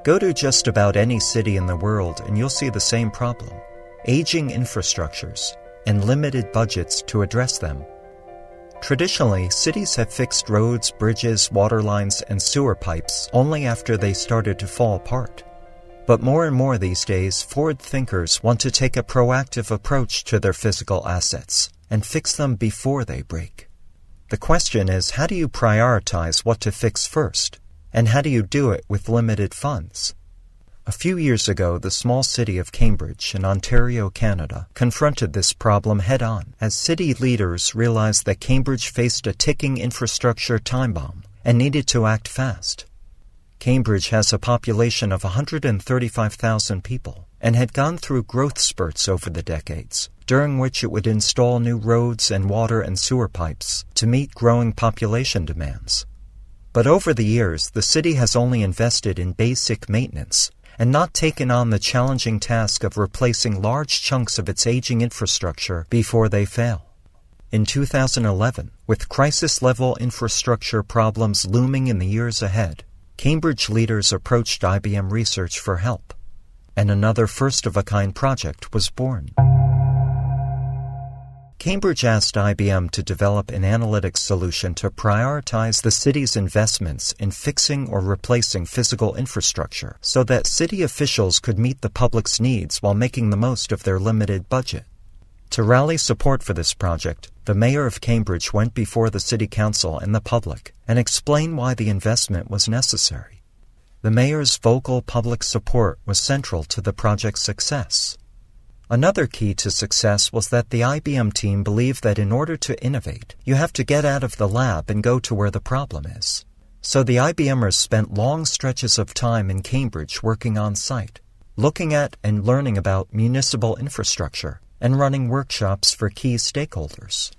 Go to just about any city in the world and you'll see the same problem: aging infrastructures and limited budgets to address them. Traditionally, cities have fixed roads, bridges, water lines, and sewer pipes only after they started to fall apart. But more and more these days, forward thinkers want to take a proactive approach to their physical assets and fix them before they break. The question is, how do you prioritize what to fix first? And how do you do it with limited funds? A few years ago, the small city of Cambridge in Ontario, Canada, confronted this problem head-on as city leaders realized that Cambridge faced a ticking infrastructure time bomb and needed to act fast. Cambridge has a population of 135,000 people and had gone through growth spurts over the decades, during which it would install new roads and water and sewer pipes to meet growing population demands. But over the years, the city has only invested in basic maintenance and not taken on the challenging task of replacing large chunks of its aging infrastructure before they fail. In 2011, with crisis-level infrastructure problems looming in the years ahead, Cambridge leaders approached IBM Research for help, and another first-of-a-kind project was born. Cambridge asked IBM to develop an analytics solution to prioritize the city's investments in fixing or replacing physical infrastructure so that city officials could meet the public's needs while making the most of their limited budget. To rally support for this project, the mayor of Cambridge went before the city council and the public and explained why the investment was necessary. The mayor's vocal public support was central to the project's success. Another key to success was that the IBM team believed that in order to innovate, you have to get out of the lab and go to where the problem is. So the IBMers spent long stretches of time in Cambridge working on site, looking at and learning about municipal infrastructure, and running workshops for key stakeholders.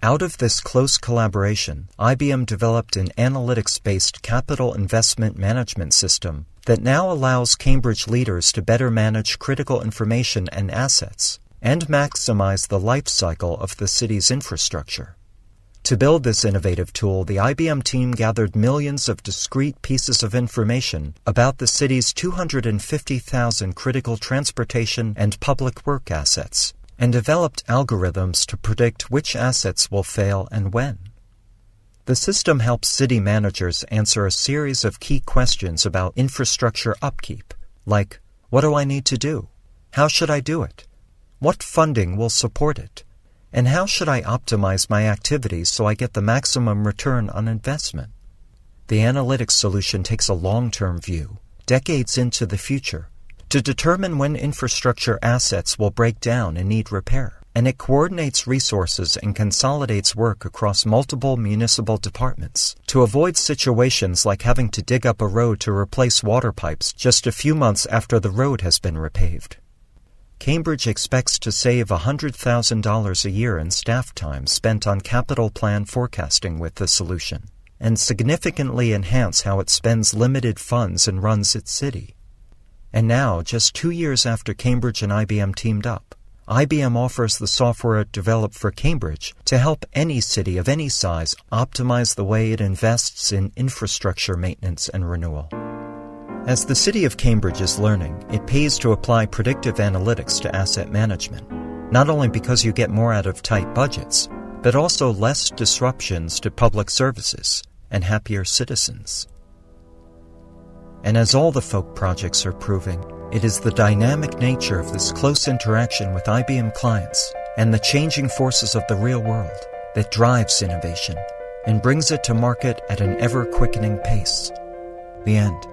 Out of this close collaboration, IBM developed an analytics-based capital investment management system that now allows Cambridge leaders to better manage critical information and assets and maximize the life cycle of the city's infrastructure. To build this innovative tool, the IBM team gathered millions of discrete pieces of information about the city's 250,000 critical transportation and public work assets and developed algorithms to predict which assets will fail and when. The system helps city managers answer a series of key questions about infrastructure upkeep, like, what do I need to do? How should I do it? What funding will support it? And how should I optimize my activities so I get the maximum return on investment? The analytics solution takes a long-term view, decades into the future, to determine when infrastructure assets will break down and need repair. And it coordinates resources and consolidates work across multiple municipal departments to avoid situations like having to dig up a road to replace water pipes just a few months after the road has been repaved. Cambridge expects to save $100,000 a year in staff time spent on capital plan forecasting with the solution, and significantly enhance how it spends limited funds and runs its city. And now, just 2 years after Cambridge and IBM teamed up, IBM offers the software it developed for Cambridge to help any city of any size optimize the way it invests in infrastructure maintenance and renewal. As the city of Cambridge is learning, it pays to apply predictive analytics to asset management, not only because you get more out of tight budgets, but also less disruptions to public services and happier citizens. And as all the Folk projects are proving, it is the dynamic nature of this close interaction with IBM clients and the changing forces of the real world that drives innovation and brings it to market at an ever-quickening pace. The end.